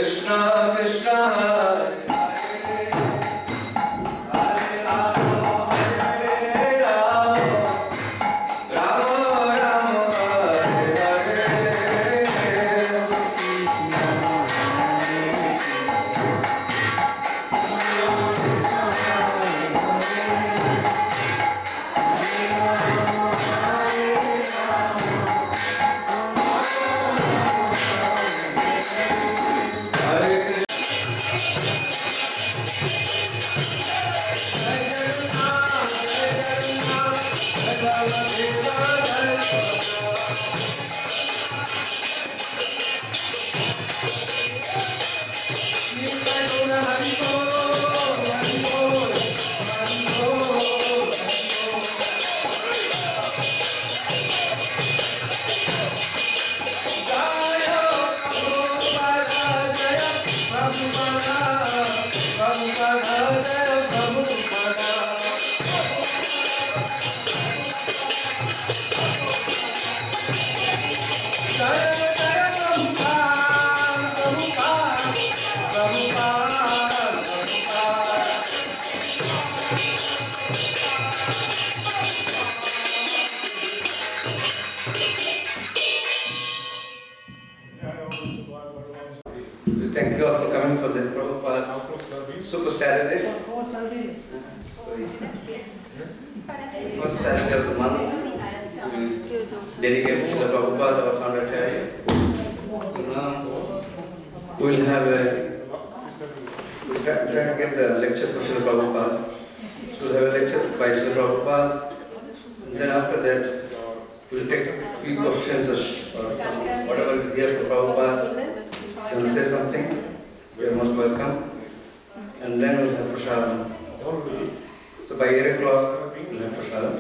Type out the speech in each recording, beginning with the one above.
Krishna So thank you all for coming for the Prabhupada Super Saturday. First Saturday of the month, we dedicate to Srila Prabhupada, our founder Acharya. We'll have we'll try to get the lecture for Srila Prabhupada. So we'll have a lecture by Srila Prabhupada, and then after that, we'll take a few questions or whatever we hear from Prabhupada. If you want to say something, you are most welcome. And then we'll have prasadam. So by 8 o'clock, we'll have prasadam.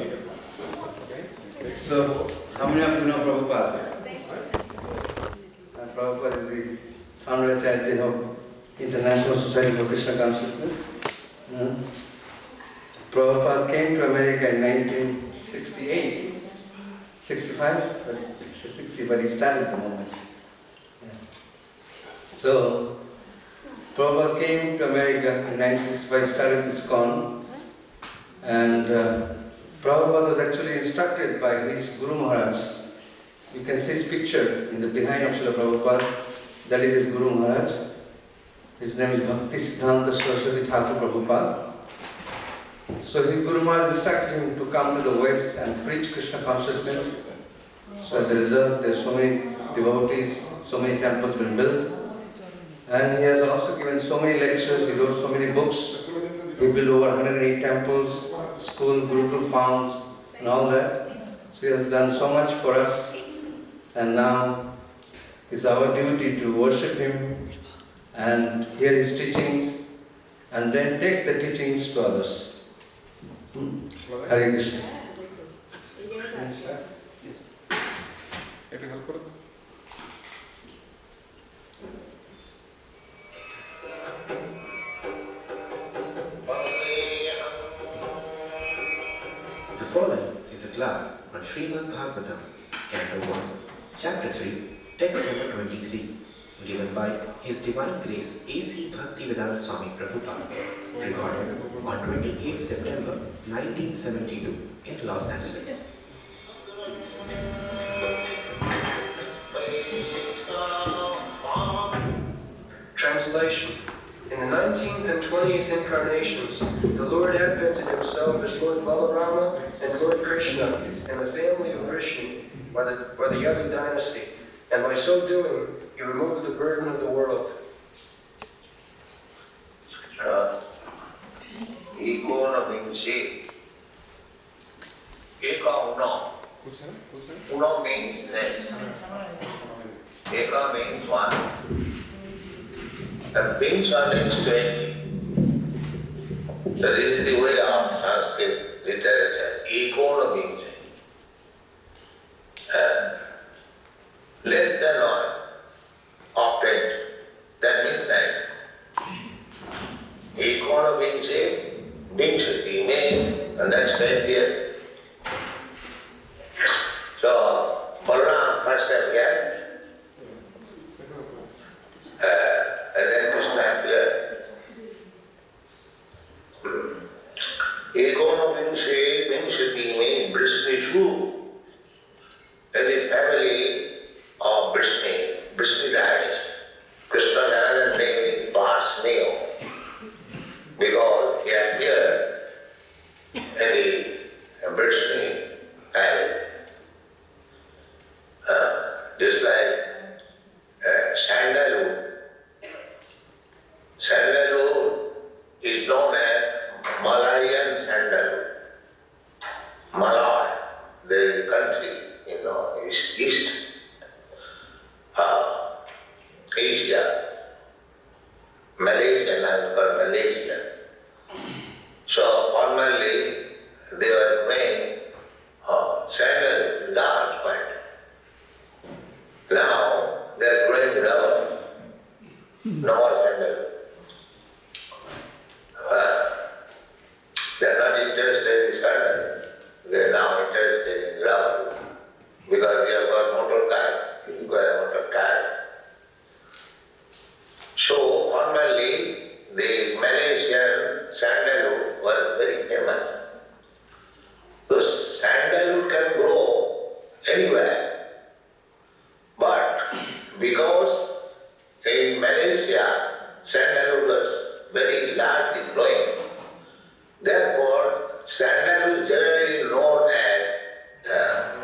So, how many of you know Prabhupada? Prabhupada is the founder Acharya of International Society for Krishna Consciousness. Prabhupada came to America in 1968. 65? 60, but he started the movement. So, Prabhupada came to America in 1965, started Iskcon, and Prabhupada was actually instructed by his Guru Maharaj. You can see his picture in the behind of Srila Prabhupada. That is his Guru Maharaj. His name is Bhakti Siddhanta Saraswati Thakur Prabhupada. So his Guru Maharaj instructed him to come to the West and preach Krishna consciousness. So as a result, there are so many devotees, so many temples been built. And he has also given so many lectures, he wrote so many books. He built over 108 temples, school, Gurukul farms, and all that. So he has done so much for us. And now it's our duty to worship him and hear his teachings and then take the teachings to others. Hare Krishna. The following is a class on Srimad Bhagavatam, Canto 1, Chapter 3, Text number 23, given by His Divine Grace A.C. Bhaktivedanta Swami Prabhupada, recorded on 28 September 1972 in Los Angeles. Translation. In the 19th and 20th incarnations, the Lord advented himself as Lord Balarama and Lord Krishna in the family of Vishnu, by the Yadu dynasty, and by so doing, he removed the burden of the world. Uno means less. Eka means one. And things are means 20. So this is the way of Sanskrit literature. Ekona means less than one, or 20. That means 9. Ekona means Vinshati means, and that's 20th. So, Balaram first appeared, and then Krishna appeared. Ekona Vinshati means Vrishnishu. In the family of Vrishni dynasty. Krishna another name is Parsneo, because he appeared in the Vrishni family. Just like sandalwood. Sandalwood is known as Malayan sandalwood. Malay, there is a country, East Asia, Malaysia, not called Malaysia. So formerly they were made sandal large quantity. Now they are growing rubber, no more sandal. They are not interested in sandal, they are now interested in rubber. Because we have got motor cars, we require motor cars. So formerly the Malaysian sandalwood was very famous. So sandalwood can grow anywhere, but because in Malaysia, sandalwood was very largely growing. Therefore, sandalwood is generally known as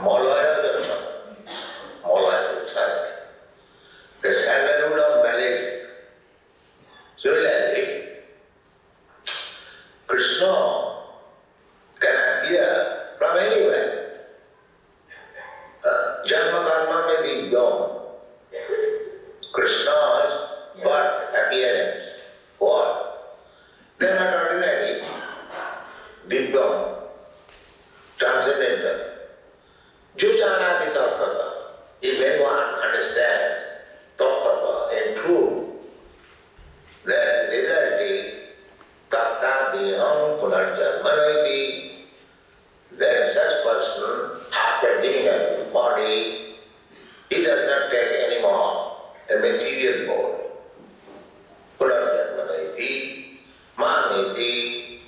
Malaya Malaya. The sandalwood of Malaysia. Similarly, Krishna can appear from anywhere. Janma karma may be done. Krishna's birth appearance, what? They are not ordinary, divyam, transcendental. Jujanati tattva. If anyone understands tattva in truth, then result is tattadiham punarjanmanati. Then such person, after giving up his body, he does not take any more a material body. Punarjanmanati, maniti,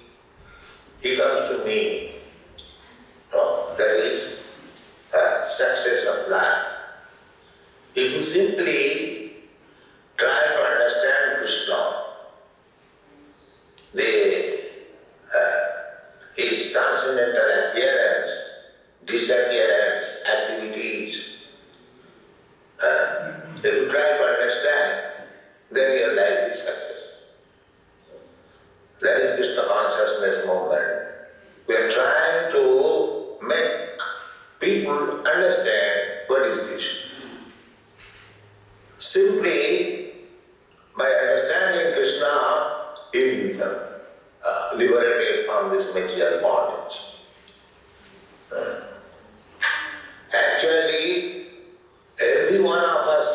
he comes to me. Oh, that is success of life. If you simply try to understand Krishna, his transcendental appearance, disappearance, activities, if you try to understand, then your life is success. That is Krishna consciousness movement. We are trying to make people understand what is Krishna. Simply by understanding Krishna, he become liberated from this material bondage. Actually, every one of us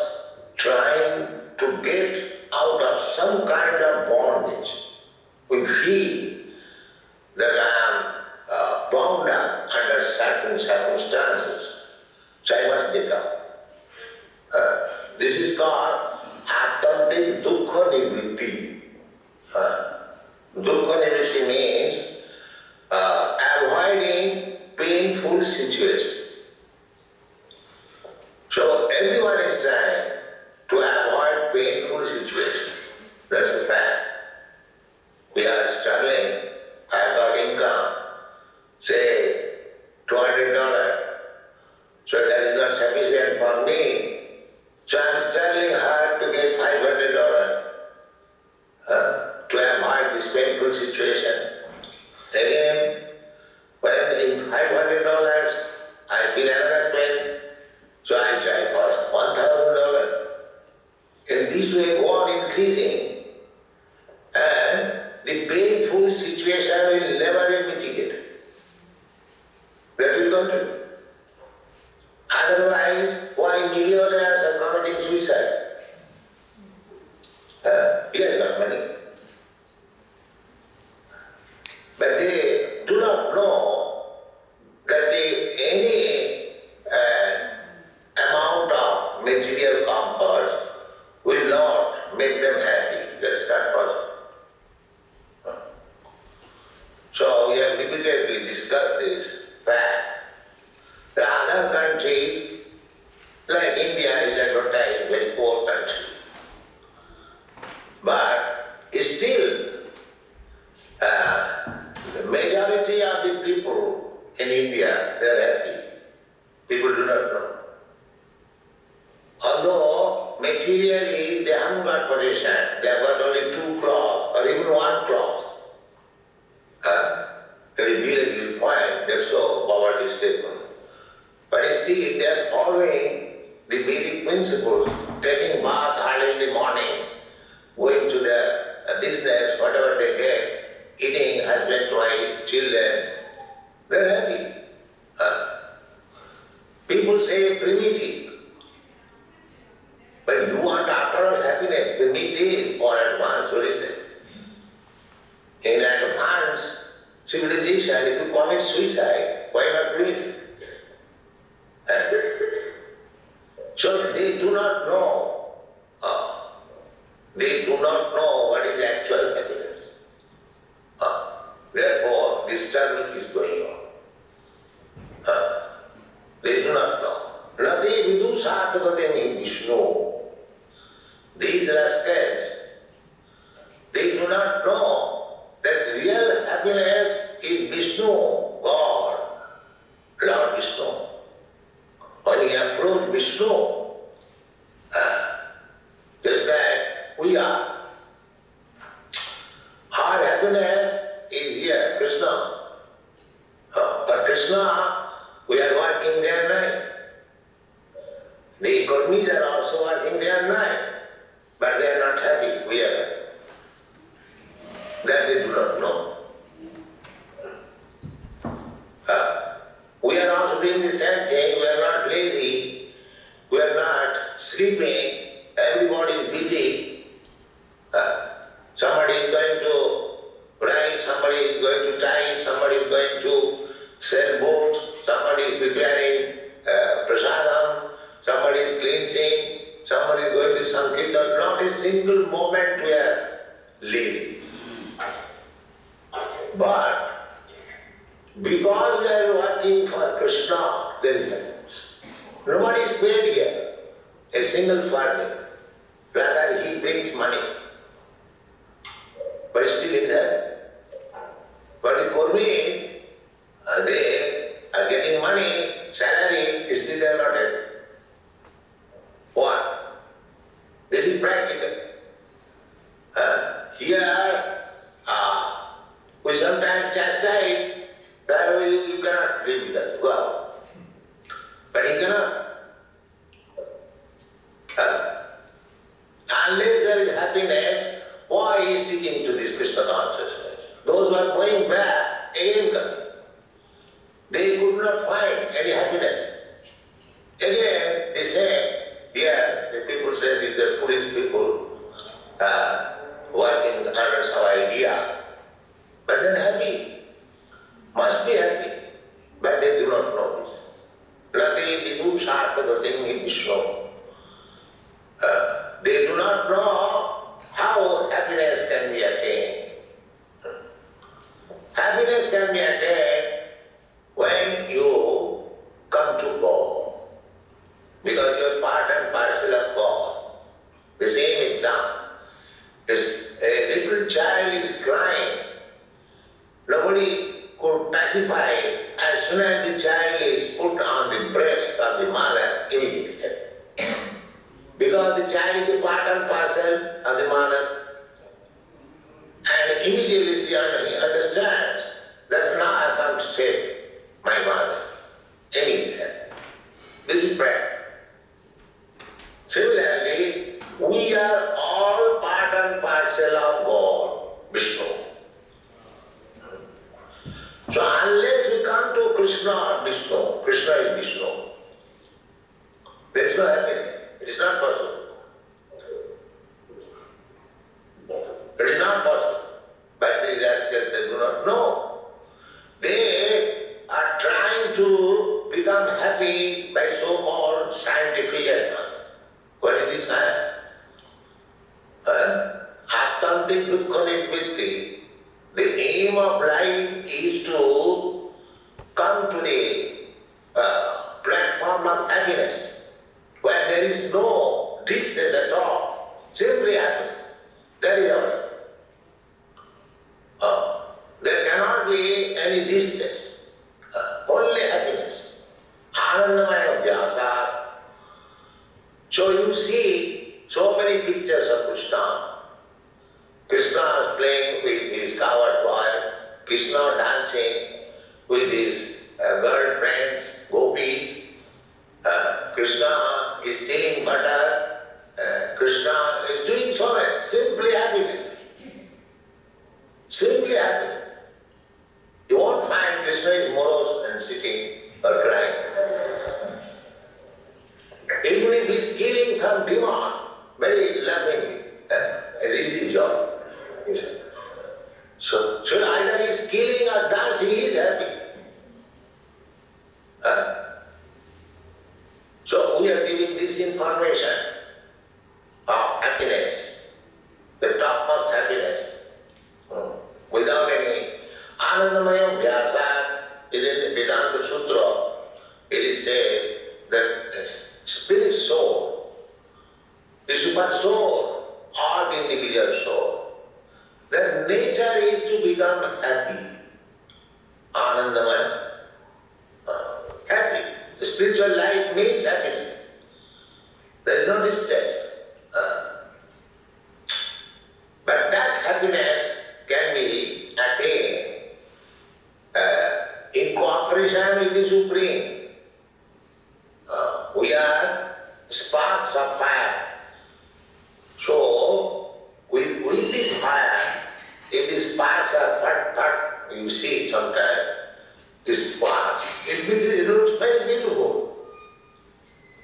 trying to get out of some kind of bondage, we feel that I am bound up under certain circumstances, so I must get out. This is called Atante Dukkha Nivritti. Dukkha Nivritti means avoiding painful situations. So everyone is trying to avoid painful situations. That's the fact. We are struggling. I got income, say $200. So that is not sufficient for me. So I am struggling hard to get $500 to avoid this painful situation. Again, when in $500 I feel another pain, so I try for $1,000. In this way, go on increasing, and the painful situation will never be mitigated. That will continue. Otherwise, why millionaires are committing suicide? He has got money. But they do not know that any amount of material comfort will not make them happy. That is not possible. So we have repeatedly discussed this fact. The other countries, like India, is advertised very poor country. But still, the majority of the people in India, they are happy. People do not know. Although materially they haven't got possession, they have got only 2 cloth or even 1 cloth. In the village you find they're so poverty stricken. But still they are following the Vedic principles, taking bath early in the morning, going to their business, whatever they get, eating husband, wife, children, they're happy. People say primitive. But you want after all happiness, primitive or advanced, what is that? In advanced civilization, if you commit suicide, why not primitive? So they do not know. They do not know what is actual happiness. Therefore, this struggle is going on. They do not know. Nati vidu sadhakate Vishnu. we are. Our happiness is here, Krishna. For Krishna, we are working day and night. The Kurmis are also working day and night, but they are not happy. We are happy. That they do not know. We are also doing the same thing. We are not lazy. We are not sleeping. Everybody is busy. Somebody is going to write, somebody is going to type, somebody is going to sell books, somebody is preparing prasadam, somebody is cleansing, somebody is going to Sankirtan. Not a single moment we are lazy. But because we are working for Krishna, there is happiness. Nobody is paid here a single farthing. Rather, he brings money. But still is happy. But the Kurmis, they are getting money, salary, still they are not happy. Why? This is practical. Here, we sometimes chastise that you cannot live with us. Go out. But he cannot. Unless there is happiness, why is sticking to this Krishna consciousness? Those who are going back, again come. They could not find any happiness. Again, they say, here, the people say these are foolish people working under some idea. But then happy, must be happy. But they do not know this. Rati vidu sarthagatim in Vishnu. They do not know how happiness can be attained. Happiness can be attained when you come to God. Because you are part and parcel of God. The same example. A little child is crying. Nobody could pacify it. As soon as the child is put on the breast of the mother, immediately. Because the child is the part and parcel of the mother. And immediately she understands that now I have come to save my mother. Immediately. This is prayer. Similarly, we are all part and parcel of God, Vishnu. So unless we come to Krishna or Vishnu, Krishna is Vishnu, there is no happiness. It is not possible. It is not possible. But the rascals, they do not know. They are trying to become happy by so-called scientific advance. What is this science? Attantik dukkha. The aim of life is to come to the platform of happiness, where there is no distress at all, simply happiness. That is our life. There cannot be any distress, only happiness. Anandamaya Vyasa. So you see so many pictures of Krishna. Krishna is playing with his coward boy, Krishna dancing with his girlfriends, gopis, Krishna is stealing butter, Krishna is doing so much, simply happiness. Simply happiness. You won't find Krishna is morose and sitting or crying. Even if he is killing some demon, very lovingly, it's easy job. So either he is killing or dancing, he is happy. So we are giving this information of happiness, the topmost happiness, without any Anandamaya Vyasa. Is in the Vedanta Sutra, it is said that spirit soul, the super soul, or the individual soul, their nature is to become happy. Anandamaya, happy. The spiritual life means happiness. There is no distress. fire. So, with this fire, if the sparks are put, you see sometimes, this spark, it looks very beautiful.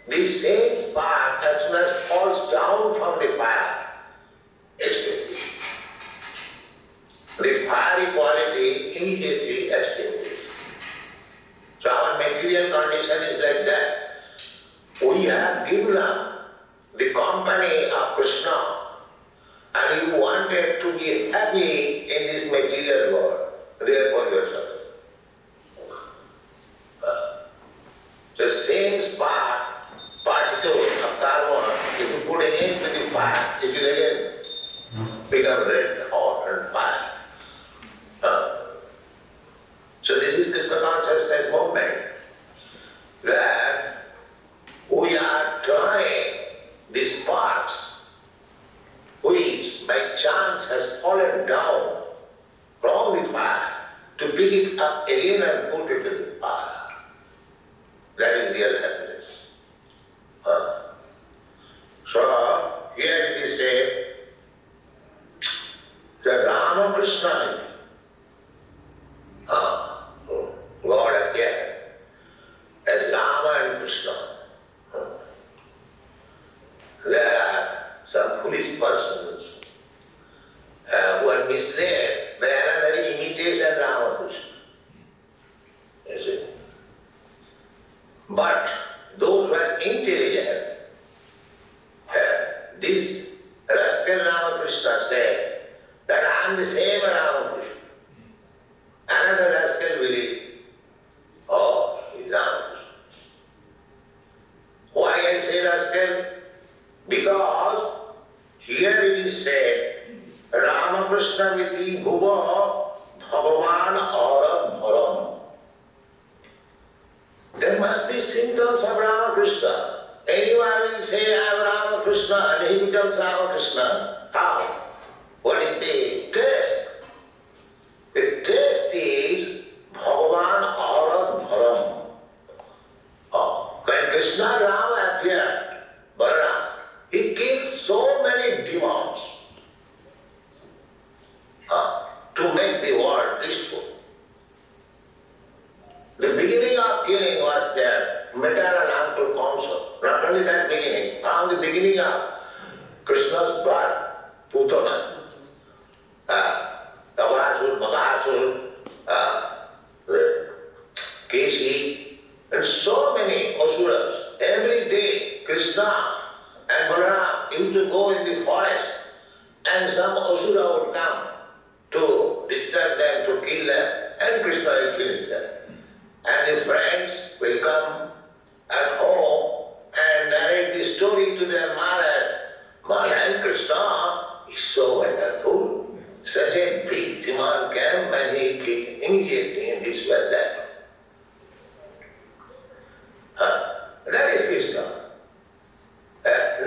The same spark, as soon as falls down from the fire, extinguishes. The fiery quality immediately extinguishes. So our material condition is like that. We have given up the company of Krishna, and you wanted to be happy in this material world. Therefore you are suffering. The same spark, particle of carbon, if you put again with the fire, it will again become red, hot and fire. So this is Krishna consciousness movement, that we are trying the sparks which by chance has fallen down from the fire to pick it up again and put it in the fire. That is real happiness. So here it is said that Ramakrishna, God appeared as Rama and Krishna. There are some foolish persons who are misled by another imitation Ramakrishna. You see? But those who are intelligent, this rascal Ramakrishna said that I am the same Ramakrishna. Another rascal believed, oh, he is Ramakrishna. Why I say rascal? Because here it is said, Ramakrishna viti bhuva bhagavan aurad bharam. There must be symptoms of Ramakrishna. Anyone will say, I am Ramakrishna, and he becomes Ramakrishna. How? What is the test? The test is Bhagavan Aurad Bharam. When Krishna Rama appeared, Balaram, he killed so many demons to make the world peaceful. The beginning of killing was their maternal uncle Kamsa. Not only that beginning, from the beginning of Krishna's birth, Putana, Navasur, Keshi, and so many asuras. Every day Krishna and Balaram used to go in the forest, and some asura would come to disturb them, to kill them, and Krishna will finish them. And the friends will come at home and narrate the story to their mother. Mother, Krishna is so wonderful. Such a big demon came and he killed immediately in this way that. That is Krishna.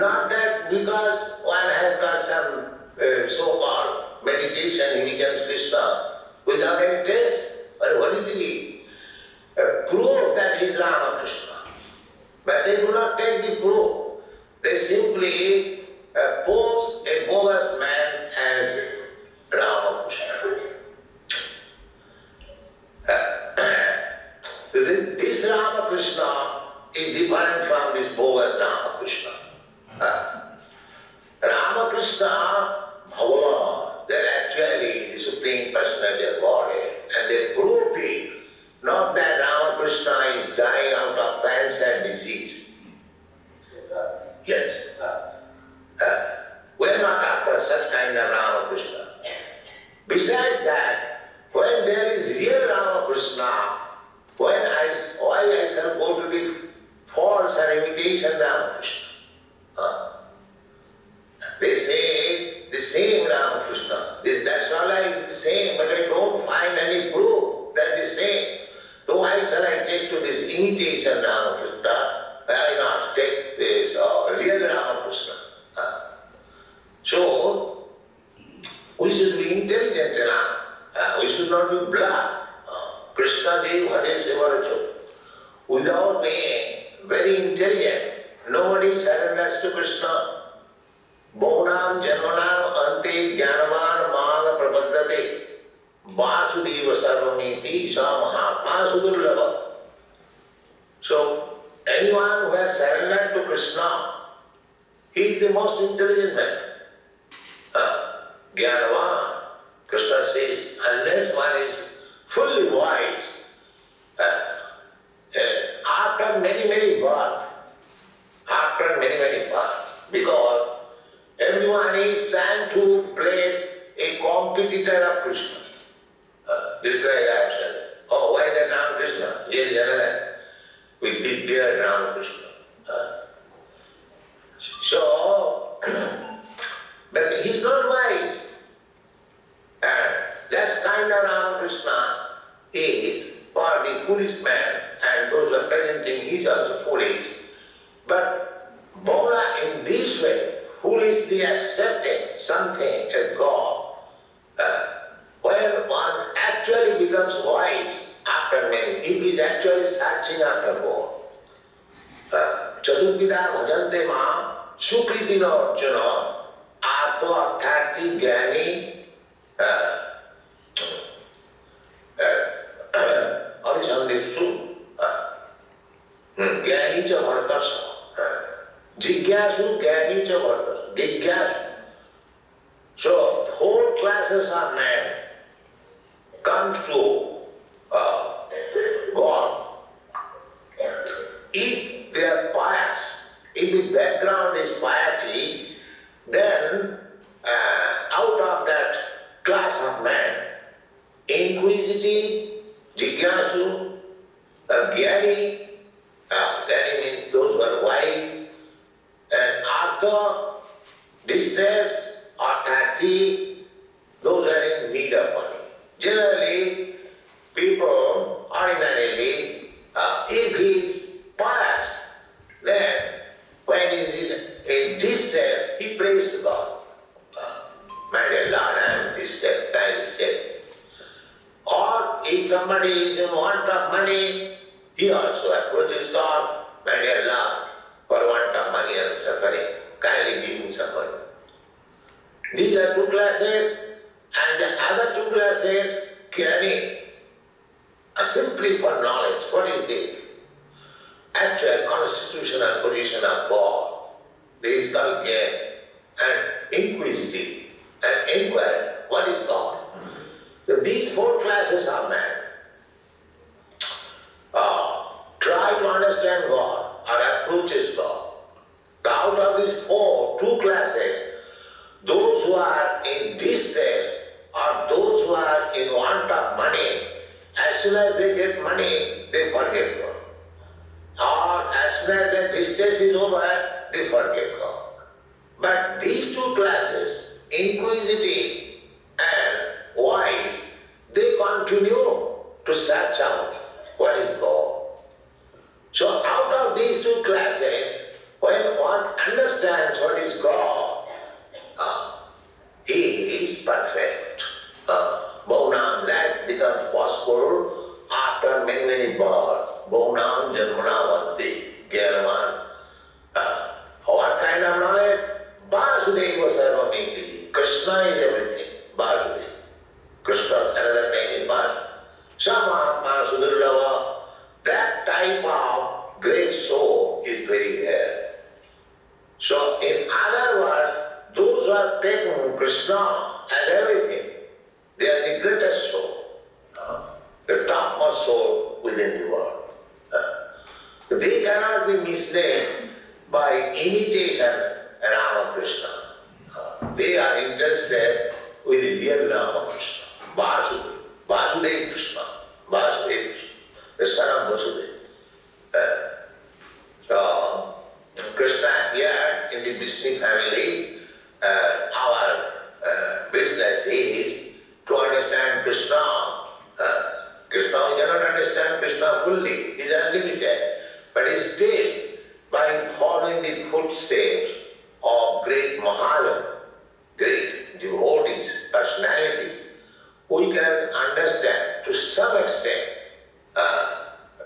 Not that because one has got some so-called meditation, he becomes Krishna without any test. But what is the proof that he is Ramakrishna? But they do not take the proof. They simply pose a bogus man as Ramakrishna. This Ramakrishna is different from this bogus Ramakrishna. Ramakrishna, Bhagavan, they are actually the Supreme Personality of Godhead, and they prove it. Not that Ramakrishna is dying out of cancer disease. Yes. We are not after such kind of Ramakrishna. Besides that, when there is real Ramakrishna, why I shall go to the false or imitation Ramakrishna? They say the same Ramakrishna. That's not like the same, but I don't find any proof that the same. So why shall I take to this imitation Ramakrishna? Why not take this real Ramakrishna? So, we should be intelligent enough. We should not be blind. Krishna Dev Hare Sevaracho. Without being very intelligent, nobody surrenders to Krishna. Bhaunam janmanam ante jnanavan maga prapaddate Vasudeva sarvamiti sa mahatma sudurlava. So, anyone who has surrendered to Krishna, he is the most intelligent man. Jnanavan, Krishna says, unless one is fully wise, after many births, because everyone is trying to place a competitor of Krishna. This is like I have said, oh, why that Ramakrishna? Here is another with big beard Ramakrishna. So, but he's not wise. That kind of Ramakrishna is for the foolish man, and those who are presenting he is also foolish. But Bola in this way, foolishly accepting something as God, when one actually becomes wise after many, if he is actually searching after God. Chaturvida bhajante mam sukriti arjuna atma arthati jnani abhisandeshu jnani cha bhartasa jigyasu jnani cha bhartasa jigyasu. So 4 classes of men comes to God. If they are pious, if the background is piety, then out of that class of men, inquisitive, jigyasu, gyani, gyani means those who are wise, and artha, distressed, arthati, those who are in need of money. Generally, people ordinarily, if he is pious, then when he is in distress, he prays to God. My dear Lord, I am in distress, time is set. Or if somebody is in want of money, he also approaches God. My dear Lord, for want of money I am suffering, kindly give me some money. These are 2 classes, and the other 2 classes, Kirani, are simply for knowledge. What is the actual constitutional position of God? This is called Gyan, and inquisitive, and inquire, what is God? So these 4 classes of men try to understand God or approaches God. Out of these 2 classes, those who are in distress or those who are in want of money, as soon as they get money, they forget God. Or as soon as the distress is over, they forget God. But these 2 classes, inquisitive and wise, they continue to search out what is God. So out of these 2 classes, when one understands what is God, he is perfect. Bhaunam, that becomes possible after many births. Bhaunam janmanavanti gyanavan. What kind of knowledge? Vasudeva sarvamiti. Krishna is everything. Vasudeva. Krishna's another name is Vasudeva. Samahatma sudurlava. That type of great soul is very rare. So in other words, those who are taken Krishna as everything, they are the greatest soul, the topmost soul within the world. They cannot be misled by imitation Ramakrishna. They are interested with the real Ramakrishna, Vasudeva, Vasudeva Krishna, Vasudeva Krishna, the son of Vasudeva. So Krishna appeared in the Vishnu family. Our business is to understand Krishna. Krishna, we cannot understand Krishna fully, he is unlimited. But still, by following the footsteps of great Mahalas, great devotees, personalities, we can understand to some extent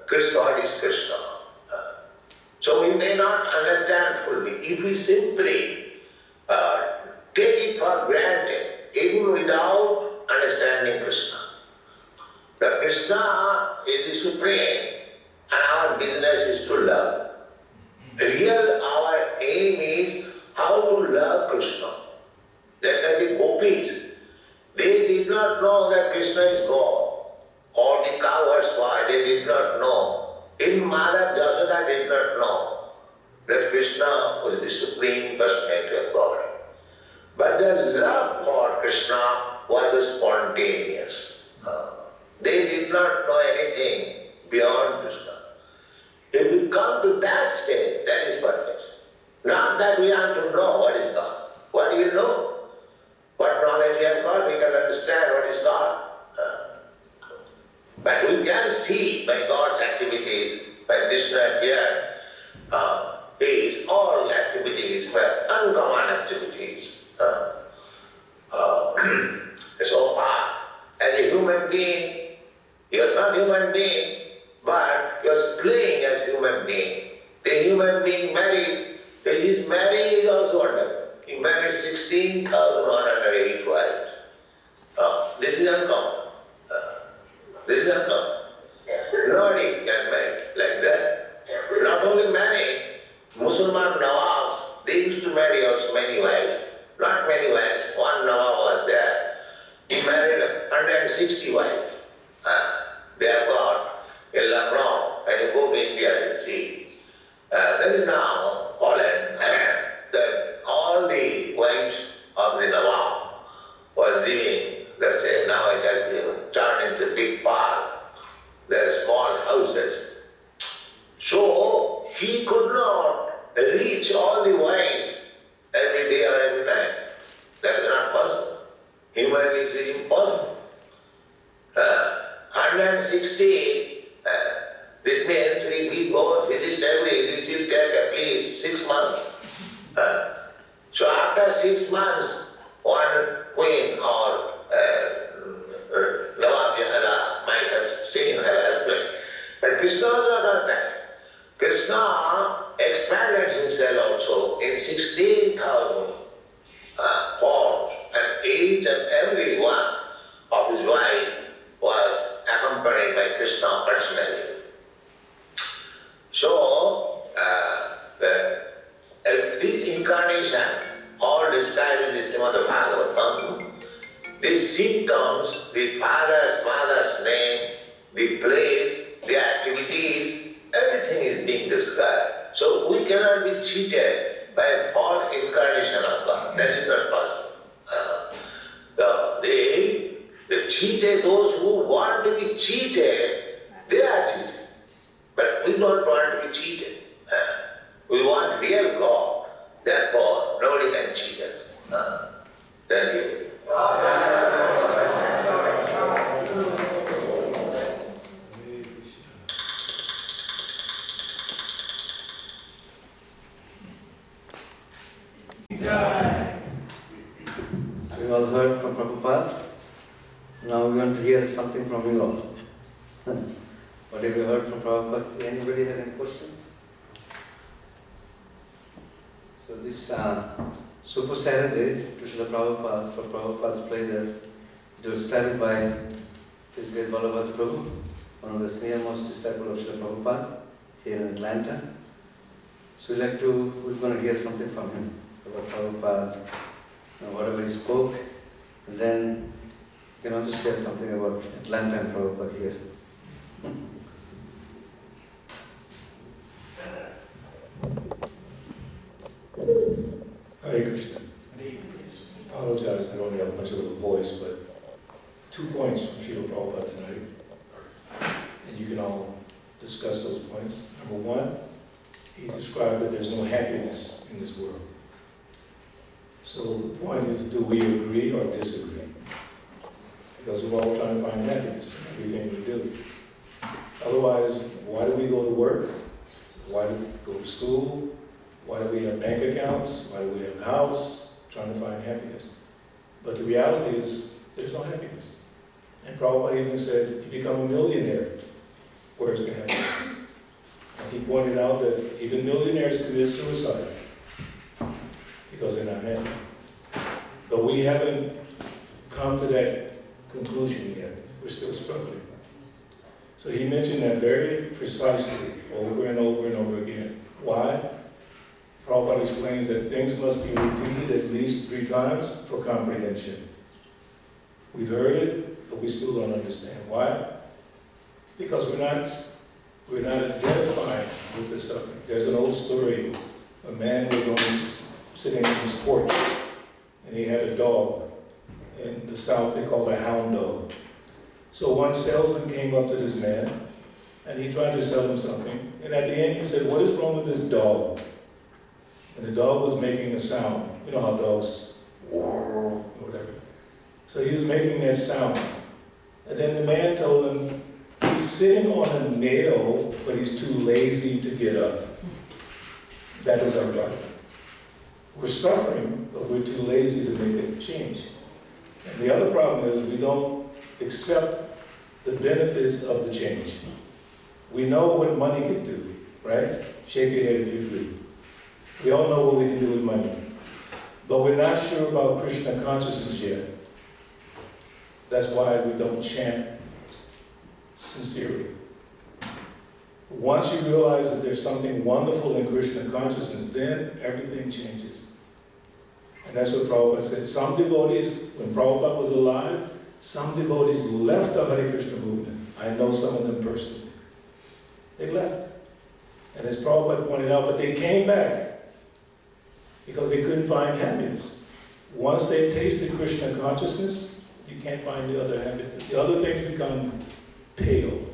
Krishna, what is Krishna. So we may not understand business is to love. Real our aim is how to love Krishna. That the gopis, they did not know that Krishna is God. Or the cowards why they did not know. In Mother Jasoda did not know that Krishna was the Supreme Personality of God. But their love for Krishna was spontaneous. They did not know anything beyond Krishna. If we come to that stage, that is perfect. Not that we have to know what is God. What do you know? What knowledge we have got, we can understand what is God. But we can see by God's activities, by Krishna appeared, his all activities were uncommon activities. So far, as a human being, he was not human being, but he was playing as human being. The human being marries, his marrying is also wonderful. He married 16,108 wives. This is uncommon. This is uncommon. Nobody can marry like that. Not only marry, Musulman Nawabs, they used to marry also many wives. Not many wives. One Nawab was there. He married 160 wives. They have got in Lucknow, and you go to India and see. There is now Poland, all the wives of the Nawab was living, let's say now it has been turned into a big park. There are small houses. So he could not reach all the wives every day or every night. That is not possible. Humanly it is impossible. 160, that means if he goes, visits it will take at least 6 months. So after 6 months, one queen or Nawab Jahara might have seen her husband. But Krishna was not done that. Krishna expanded himself also in 16,000 forms, and each and every one of his wife was accompanied by Krishna personally. So, this incarnation, all described in the Srimad Bhagavatam, these symptoms, the father's mother's name, the place, the activities, everything is being described. So we cannot be cheated by a false incarnation of God. That is not possible. The cheated, those who want to be cheated, they are cheated. But we don't want to be cheated. We want real God. Therefore, nobody can cheat us. Thank you. So we all heard from Prabhupada. Now we're going to hear something from you all. What have you heard from Prabhupada? Anybody has any questions? So this Super Saturday to Srila Prabhupada, for Prabhupada's pleasure, it was started by His Great Ballabhadra Prabhu, one of the senior-most disciples of Srila Prabhupada here in Atlanta. So we're going to hear something from him about Prabhupada, whatever he spoke, and then you can also share something about Atlanta and Prabhupada here. Hare Krishna. Apologize, I don't have much of a voice, but 2 points from Srila Prabhupada tonight, and you can all discuss those points. Number 1, he described that there's no happiness in this world. So the point is, do we agree or disagree? Because we're all trying to find happiness in everything we do. Otherwise, why do we go to work? Why do we go to school? Why do we have bank accounts? Why do we have a house? Trying to find happiness. But the reality is, there's no happiness. And Prabhupada even said, you become a millionaire, where's the happiness? And he pointed out that even millionaires commit suicide because they're not happy. But we haven't come to that conclusion yet. We're still struggling. So he mentioned that very precisely over and over and over again. Why? Prabhupada explains that things must be repeated at least 3 times for comprehension. We've heard it, but we still don't understand. Why? Because we're not identifying with the suffering. There's an old story. A man was sitting on his porch, and he had a dog. In the South, they call it a hound dog. So one salesman came up to this man, and he tried to sell him something. And at the end, he said, "What is wrong with this dog?" And the dog was making a sound. You know how dogs, or whatever. So he was making that sound. And then the man told him, he's sitting on a nail, but he's too lazy to get up. That is our problem. We're suffering, but we're too lazy to make a change. And the other problem is we don't accept the benefits of the change. We know what money can do, right? Shake your head if you agree. We all know what we can do with money. But we're not sure about Krishna consciousness yet. That's why we don't chant sincerely. Once you realize that there's something wonderful in Krishna consciousness, then everything changes. And that's what Prabhupada said. Some devotees, when Prabhupada was alive, some devotees left the Hare Krishna movement. I know some of them personally. They left. And as Prabhupada pointed out, but they came back because they couldn't find happiness. Once they tasted Krishna consciousness, you can't find the other happiness. The other things become pale.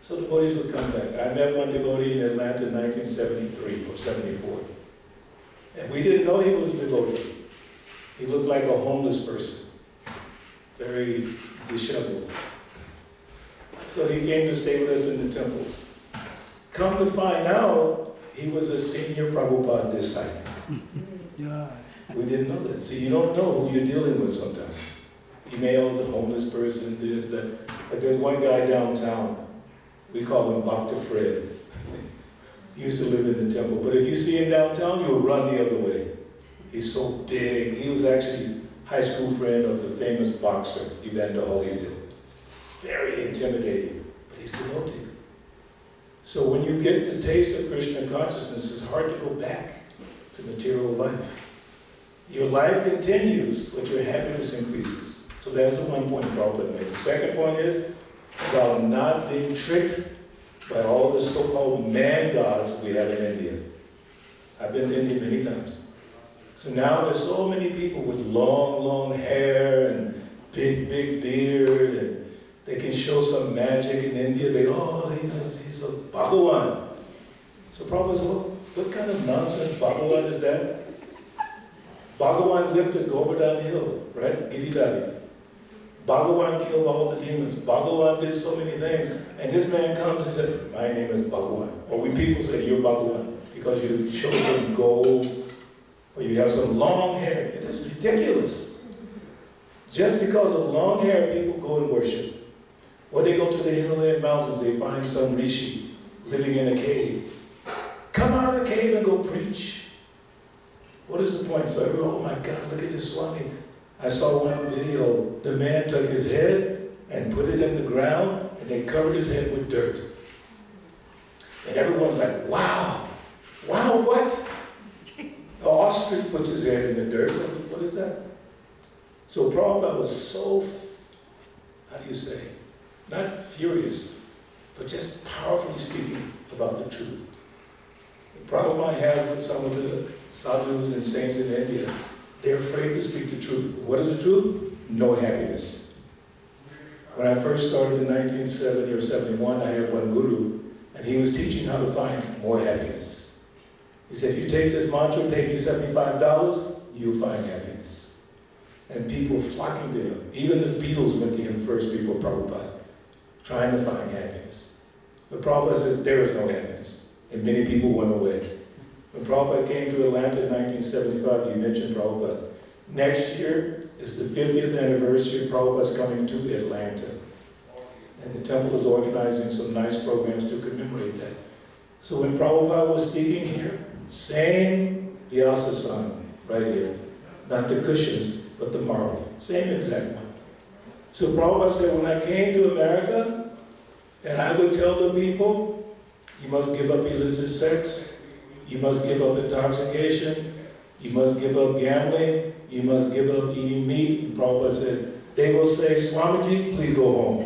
So devotees would come back. I met one devotee in Atlanta in 1973 or 74. And we didn't know he was a devotee. He looked like a homeless person, very disheveled. So he came to stay with us in the temple. Come to find out, he was a senior Prabhupada disciple. We didn't know that. See, you don't know who you're dealing with sometimes. You may know a homeless person, this, that. But there's one guy downtown. We call him Dr. Fred. He used to live in the temple. But if you see him downtown, you'll run the other way. He's so big. He was actually a high school friend of the famous boxer, Evander Holyfield. Very intimidating, but he's devotee. So when you get the taste of Krishna consciousness, it's hard to go back to material life. Your life continues, but your happiness increases. So that's the one point Prabhupada made. The second point is about not being tricked by all the so-called man gods we have in India. I've been to India many times. So now there's so many people with long, long hair and big, big beard, and they can show some magic in India. They go, oh, he's a Bhagawan. So Prabhupada said, well, what kind of nonsense Bhagawan is that? Bhagawan lifted Govardhan Hill, right? Giridhari. Bhagawan killed all the demons. Bhagawan did so many things. And this man comes and said, my name is Bhagawan. Or we people say, you're Bhagawan, because you show some gold, or you have some long hair. It is ridiculous. Just because of long hair, people go and worship. Or they go to the Himalayan mountains, they find some rishi living in a cave. Come out of the cave and go preach. What is the point? So everyone, oh my God, look at this Swami. I saw one video, the man took his head and put it in the ground, and they covered his head with dirt. And everyone's like, wow, wow, what? An ostrich puts his head in the dirt, so what is that? So Prabhupada was so, how do you say, not furious, but just powerfully speaking about the truth. The problem I have with some of the sadhus and saints in India, they're afraid to speak the truth. What is the truth? No happiness. When I first started in 1970 or 71, I had one guru, and he was teaching how to find more happiness. He said, if you take this mantra, pay me $75, you'll find happiness. And people were flocking to him. Even the Beatles went to him first before Prabhupada, trying to find happiness. But Prabhupada says, there is no happiness. And many people went away. When Prabhupada came to Atlanta in 1975, you mentioned Prabhupada. Next year is the 50th anniversary. Prabhupada's coming to Atlanta. And the temple is organizing some nice programs to commemorate that. So when Prabhupada was speaking here, same Vyasa-san right here. Not the cushions, but the marble. Same exact one. So Prabhupada said, when I came to America, And I would tell the people, you must give up illicit sex, you must give up intoxication, you must give up gambling, you must give up eating meat. And Prabhupada said, they will say, Swamiji, please go home.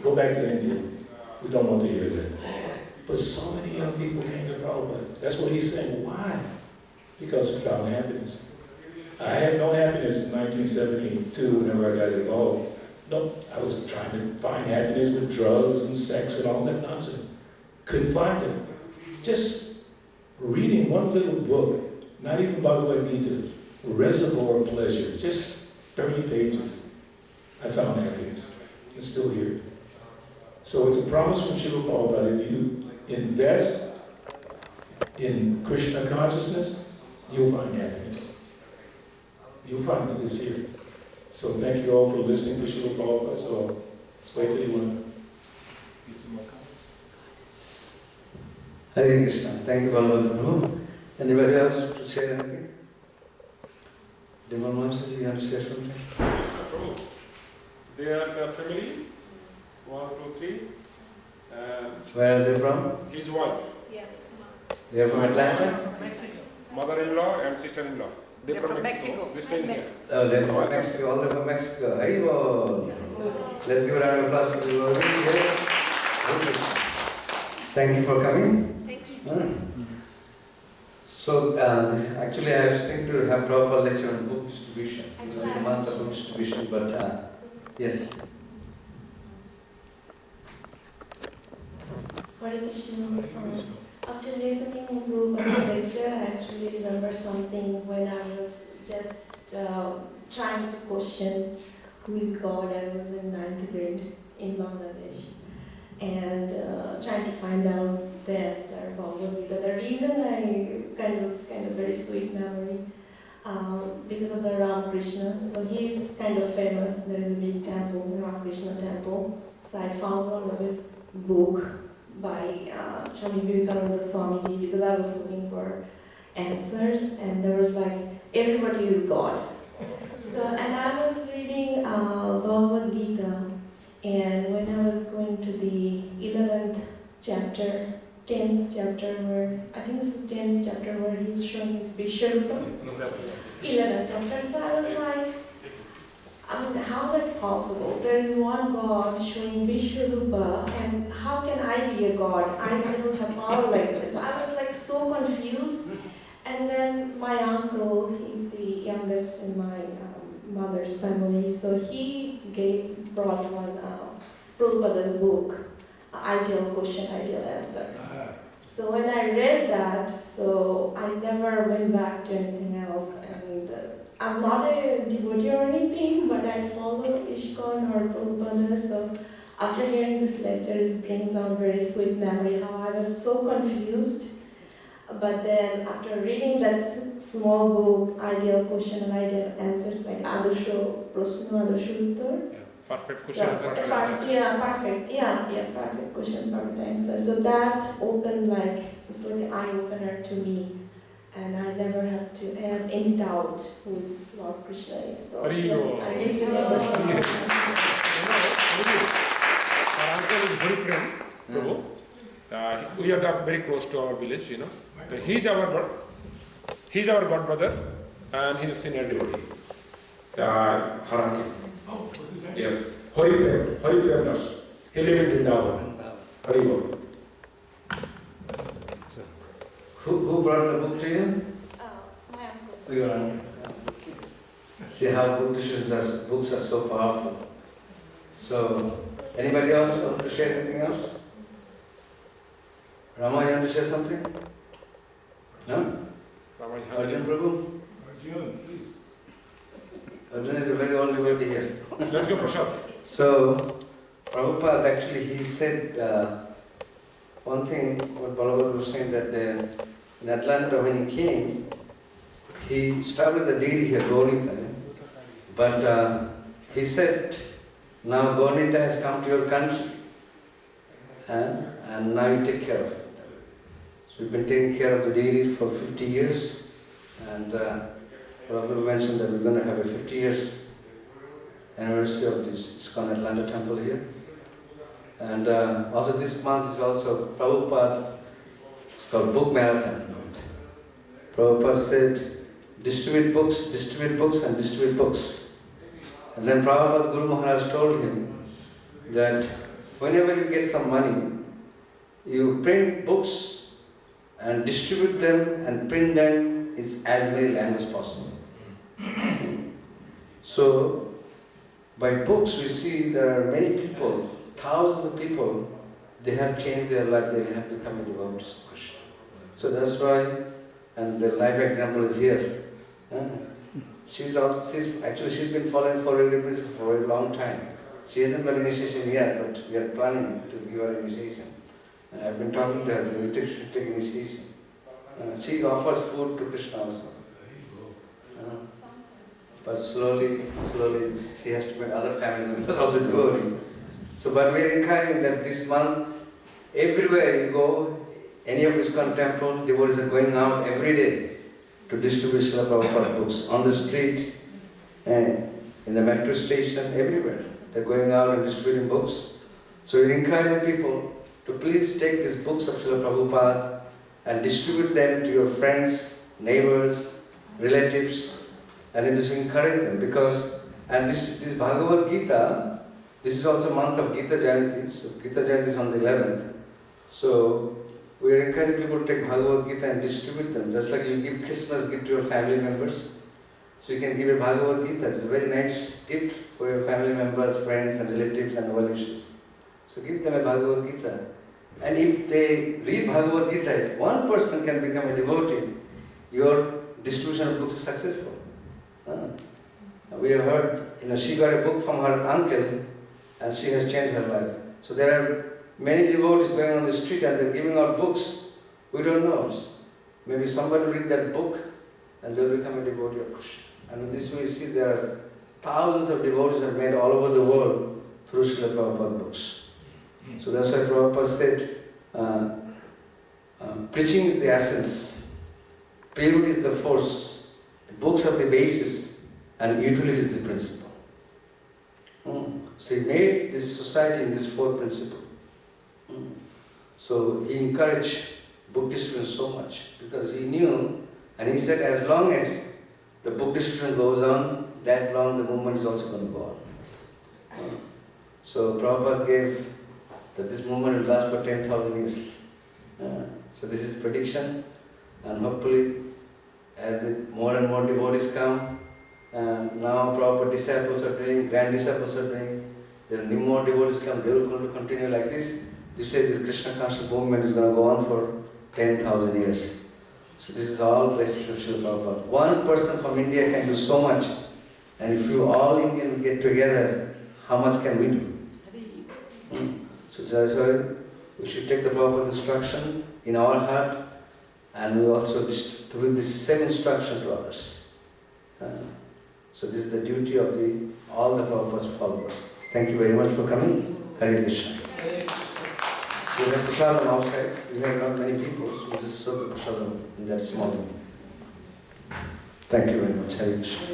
Go back to India. We don't want to hear that. But so many young people came to Prabhupada. That's what he's saying. Why? Because we found happiness. I had no happiness in 1972 whenever I got involved. No, I was trying to find happiness with drugs and sex and all that nonsense. Couldn't find it. Just reading one little book, not even Bhagavad Gita, Reservoir of Pleasure, just 30 pages. I found happiness. It's still here. So it's a promise from Srila Prabhupada. If you invest in Krishna consciousness, you'll find happiness. You'll find it. It's here. So thank you all for listening to Srila Prabhupada. So let's wait till you want to get some more comments. Hare Krishna. Thank you, Balavam. Anybody else to say anything? Demal Master, you have to say something? Yes, sir, Prabhu. They are the family, 1, 2, 3, and Where are they from? his wife, They are from Atlanta? mother-in-law and sister-in-law. They're from Mexico. They stay in here. Oh, they're from Mexico, all they're from Mexico. Haribo! Let's give a round of applause to the Lord. Thank you for coming. Thank you. So, actually I was thinking to have proper lecture on book distribution. It was a month of book distribution, but yes. Hare Krishna. After listening to Prabhupada's lecture, I actually remember something when I was just trying to question who is God. I was in 9th grade in Bangladesh and trying to find out the answer, Bhagavad Gita. The reason I kind of very sweet memory because of the Ramakrishna. So he's kind of famous. There is a big temple, Ramakrishna temple. So I found one of his book by Swami Vivekananda Swamiji because I was looking for answers and there was like, everybody is God. So, and I was reading Bhagavad Gita and when I was going to the 11th chapter, 10th chapter where, I think it's the 10th chapter where he was showing his Vishwarupa, 11th chapter, so I was like, how that possible? There is one God showing Vishwarupa and how can I be a God? I don't have power like this. I was like so confused. And then my uncle, he's the youngest in my mother's family, so he brought one Prabhupada's book, Ideal Question, Ideal Answer. So when I read that, so I never went back to anything else. And I'm not a devotee or anything, but I follow Iskcon or Prabhupada. So after hearing this lecture, it brings on very sweet memory how I was so confused. But then after reading that small book, Ideal Question and Ideal Answers, like Adosho Prasna, Adosho Uttar. Perfect question. Perfect question, perfect answer. So that opened like, it's like an eye-opener to me. And I never had to have any doubt who is Lord Krishna is. So I just remember something. Our uncle is very friend, Prabhu. We are very close to our village, you know. So he's our godbrother and he's a senior devotee. Haranki. Oh, what's his name? Yes. Hari Das. He lives in Vrindavan. Haribol. Who brought the book to you? My uncle. Your uncle. See how books are so powerful. So, anybody else want to share anything else? Rama, you want to share something? No? Arjun Prabhu? Arjun, please. Arjun is a very old devotee here. Let's go, Prashad. So, Prabhupada actually, he said one thing, what Balavam was saying, that in Atlanta when he came, he established the deity here, Gaunita. But he said, now Gaunita has come to your country and now you take care of it. So we've been taking care of the deities for 50 years and Prabhupada mentioned that we're going to have a 50 years anniversary of this Iskcon Atlanta temple here. And also this month is also Prabhupada, it's called Book Marathon month. Prabhupada said, distribute books and distribute books. And then Prabhupada Guru Maharaj told him that whenever you get some money, you print books and distribute them and print them in as many languages possible. So, by books we see there are many people, thousands of people, they have changed their life, they have become a devotee of Krishna. So that's why, and the life example is here. She's been following for religion for a long time. She hasn't got initiation yet, but we are planning to give her initiation. I've been talking to her, so we take initiation. She offers food to Krishna also. But slowly, she has to make other family members also devotee. So, but we are encouraging that this month, everywhere you go, any of Iskcon temple, devotees are going out every day to distribute Srila Prabhupada books on the street, in the metro station, everywhere. They're going out and distributing books. So we're encouraging people to please take these books of Srila Prabhupada and distribute them to your friends, neighbors, relatives, and it is to encourage them because, and this Bhagavad Gita, this is also month of Gita Jayanti, so Gita Jayanti is on the 11th. So we are encouraging people to take Bhagavad Gita and distribute them, just like you give Christmas gift to your family members. So you can give a Bhagavad Gita, it's a very nice gift for your family members, friends and relatives and well-wishers. So give them a Bhagavad Gita. And if they read Bhagavad Gita, if one person can become a devotee, your distribution of books is successful. We have heard, she got a book from her uncle and she has changed her life. So there are many devotees going on the street and they're giving out books. We don't know. Maybe somebody will read that book and they'll become a devotee of Krishna. And in this way you see there are thousands of devotees are made all over the world through Srila Prabhupada books. So that's why Prabhupada said, preaching is the essence, purity is the force, books are the basis, and utility is the principle. So he made this society in this four principles. So he encouraged book distribution so much because he knew, and he said as long as the book distribution goes on, that long the movement is also going to go on. So Prabhupada gave that this movement will last for 10,000 years. So this is prediction, and hopefully as more and more devotees come, now Prabhupada disciples are doing, grand disciples are doing, there are more devotees come, they will going to continue like this. This way this Krishna conscious movement is going to go on for 10,000 years. So this is all blessings of Srila Prabhupada. One person from India can do so much, and if you all Indians get together, how much can we do? So that's why we should take the Prabhupada instruction in our heart, and we also distribute this same instruction to others. So this is the duty of all the Prabhupada's followers. Thank you very much for coming. Hare Krishna. We have prasadam outside. We have not many people, so we just serve the prasadam in that small room. Thank you very much. Hare Krishna.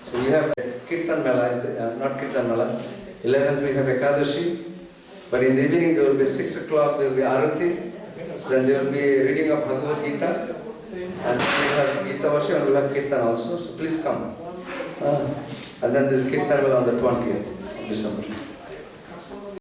So we have Kirtan Mela, not Kirtan Mela. 11th we have Ekadashi. But in the evening there will be 6 o'clock, there will be Arati. Then there will be a reading of Bhagavad Gita. And we have Gita worship and we have Kirtan also. So please come. And then this Kirtan will on the 20th of December.